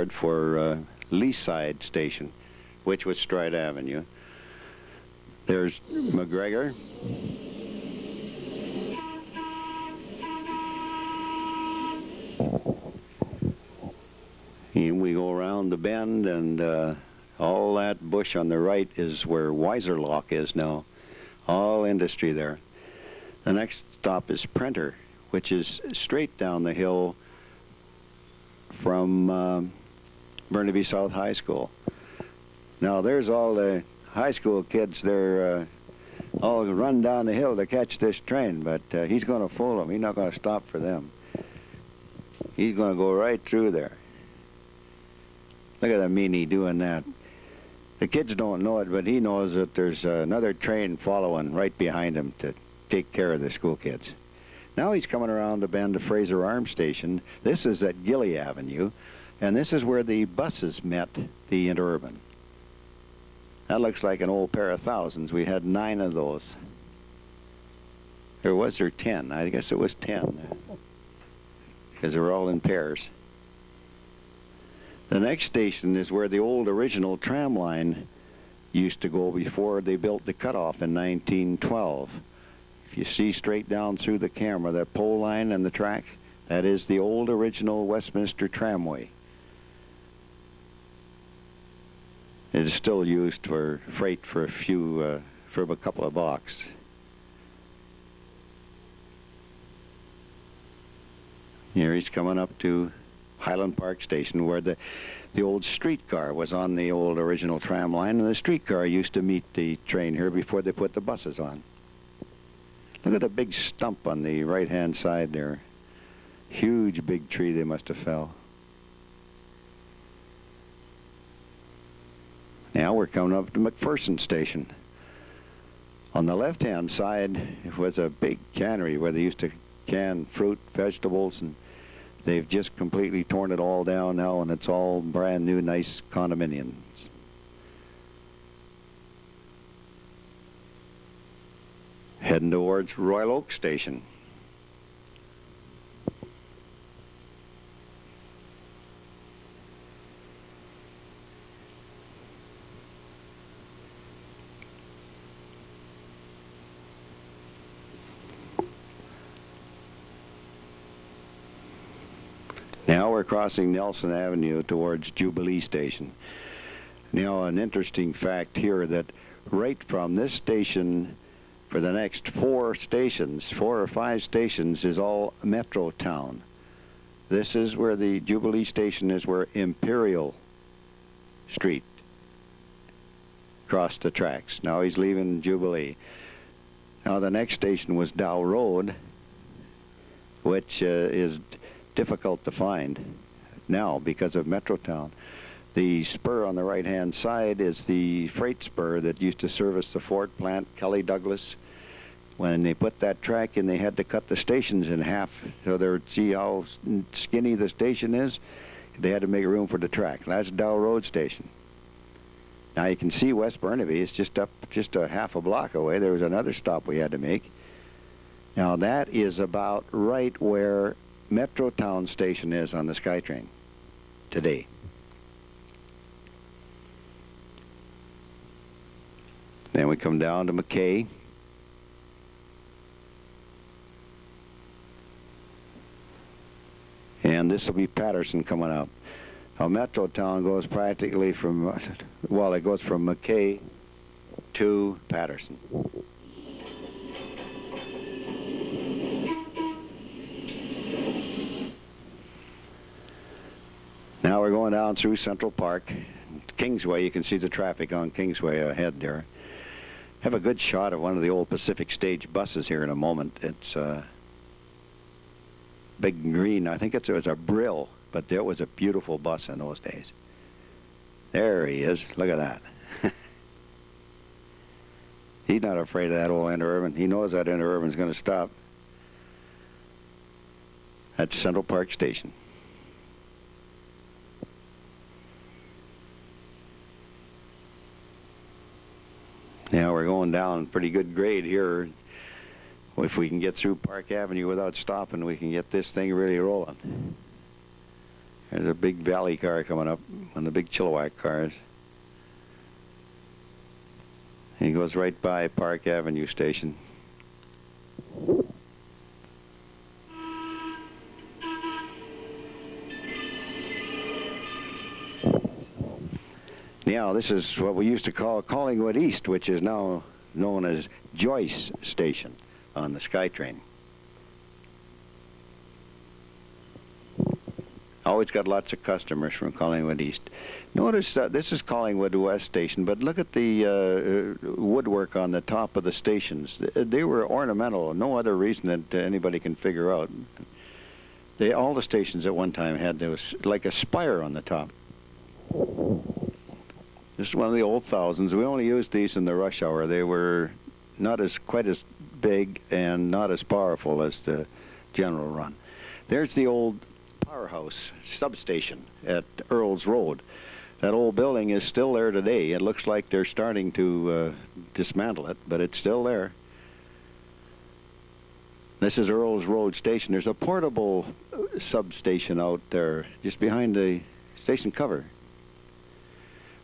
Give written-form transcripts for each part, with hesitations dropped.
board for Leaside Station, which was Stride Avenue. There's McGregor. And we go around the bend, and all that bush on the right is where Weiserloch is now. All industry there. The next stop is Prenter, which is straight down the hill from Burnaby South High School. Now there's all the high school kids. They're all run down the hill to catch this train, but he's going to fool them. He's not going to stop for them. He's going to go right through there. Look at the meanie doing that. The kids don't know it, but he knows that there's another train following right behind him to take care of the school kids. Now he's coming around the bend to Fraser Arms Station. This is at Gilly Avenue, and this is where the buses met the Interurban. That looks like an old pair of thousands. We had 9 of those. Or was there 10? I guess it was 10, because they were all in pairs. The next station is where the old original tram line used to go before they built the cutoff in 1912. If you see straight down through the camera, that pole line and the track, that is the old original Westminster Tramway. It is still used for freight for for a couple of bucks. Here he's coming up to Highland Park Station, where the old streetcar was on the old original tram line, and the streetcar used to meet the train here before they put the buses on. Look at the big stump on the right-hand side there. Huge big tree they must have fell. Now we're coming up to McPherson Station. On the left-hand side was a big cannery where they used to can fruit, vegetables, and they've just completely torn it all down now, and it's all brand new, nice condominiums. Heading towards Royal Oak Station. Now we're crossing Nelson Avenue towards Jubilee Station. Now an interesting fact here that right from this station for the next 4 or 5 stations is all Metro Town. This is where the Jubilee Station is, where Imperial Street crossed the tracks. Now he's leaving Jubilee. Now the next station was Dow Road, which is difficult to find now because of Metrotown. The spur on the right-hand side is the freight spur that used to service the Ford plant, Kelly Douglas. When they put that track in, they had to cut the stations in half so they would see how skinny the station is. They had to make room for the track. That's Dow Road Station. Now you can see West Burnaby is just a half a block away. There was another stop we had to make. Now that is about right where Metrotown Station is on the SkyTrain today. Then we come down to McKay. And this will be Patterson coming up. Now Metrotown goes practically from, well, it goes from McKay to Patterson. Now we're going down through Central Park. Kingsway, you can see the traffic on Kingsway ahead there. Have a good shot of one of the old Pacific Stage buses here in a moment. It's big green. I think it was a Brill, but it was a beautiful bus in those days. There he is. Look at that. He's not afraid of that old Interurban. He knows that Interurban's going to stop. That's Central Park Station. Now we're going down pretty good grade here. If we can get through Park Avenue without stopping, we can get this thing really rolling. There's a big Valley car coming up, one of the big Chilliwack cars. He goes right by Park Avenue station. Now, this is what we used to call Collingwood East, which is now known as Joyce Station on the SkyTrain. Always got lots of customers from Collingwood East. Notice that this is Collingwood West Station, but look at the woodwork on the top of the stations. They were ornamental, no other reason that anybody can figure out. All the stations at one time had, there was like a spire on the top. This is one of the old thousands. We only used these in the rush hour. They were not quite as big and not as powerful as the general run. There's the old powerhouse substation at Earls Road. That old building is still there today. It looks like they're starting to dismantle it, but it's still there. This is Earls Road Station. There's a portable substation out there just behind the station cover.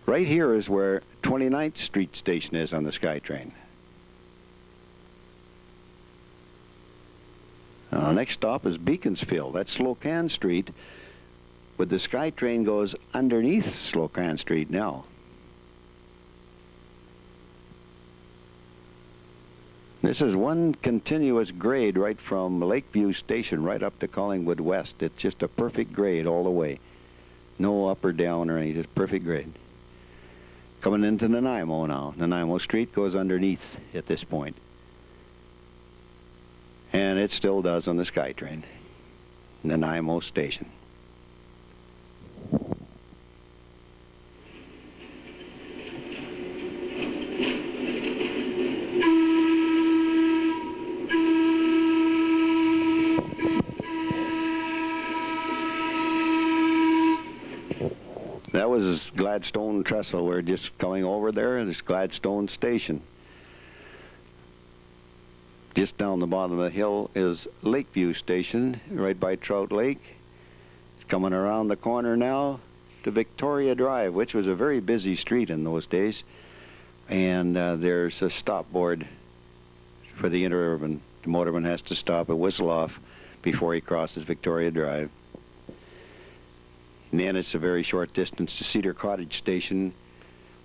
Right here is where 29th Street Station is on the SkyTrain. Next stop is Beaconsfield. That's Slocan Street, but the SkyTrain goes underneath Slocan Street now. This is one continuous grade right from Lakeview Station right up to Collingwood West. It's just a perfect grade all the way. No up or down or anything, just perfect grade. Coming into Nanaimo now. Nanaimo Street goes underneath at this point. And it still does on the SkyTrain. Nanaimo Station. That was Gladstone Trestle. We're just coming over there, this Gladstone Station. Just down the bottom of the hill is Lakeview Station, right by Trout Lake. It's coming around the corner now to Victoria Drive, which was a very busy street in those days. And there's a stop board for the interurban. The motorman has to stop and whistle off before he crosses Victoria Drive. And then it's a very short distance to Cedar Cottage Station,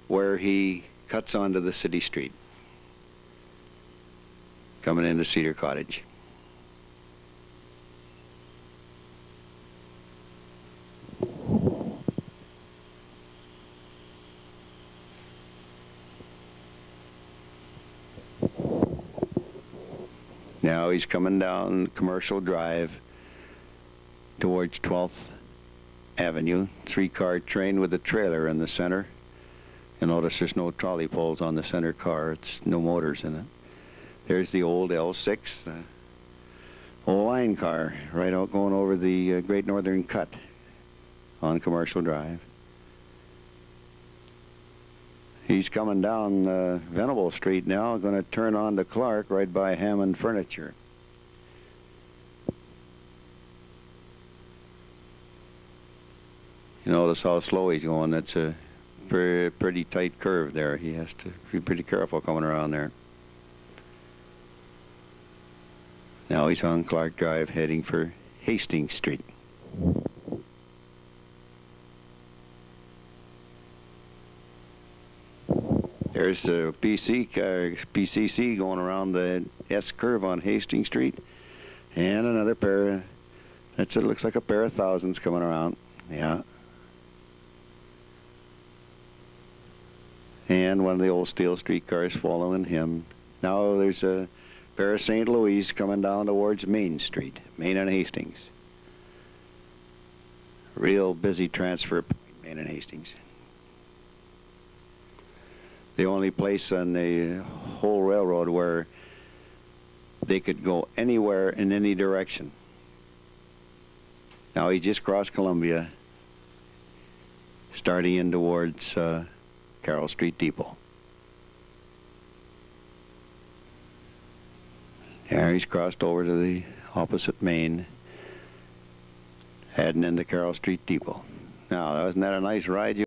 where he cuts onto the city street. Coming into Cedar Cottage. Now he's coming down Commercial Drive towards 12th Avenue. Three-car train with a trailer in the center. You'll notice there's no trolley poles on the center car. It's no motors in it. There's the old L6, the old line car, right out going over the Great Northern Cut on Commercial Drive. He's coming down Venable Street now, going to turn on to Clark right by Hammond Furniture. You notice how slow he's going. That's a pretty tight curve there. He has to be pretty careful coming around there. Now he's on Clark Drive heading for Hastings Street. There's the PCC going around the S curve on Hastings Street. And another pair, it looks like a pair of thousands coming around. Yeah. And one of the old steel streetcars following him. Now there's a pair of St. Louis coming down towards Main Street, Main and Hastings. Real busy transfer point, Main and Hastings. The only place on the whole railroad where they could go anywhere in any direction. Now he just crossed Columbia, starting in towards Carroll Street Depot. There he's crossed over to the opposite Main. heading into Carroll Street Depot. Now, wasn't that a nice ride?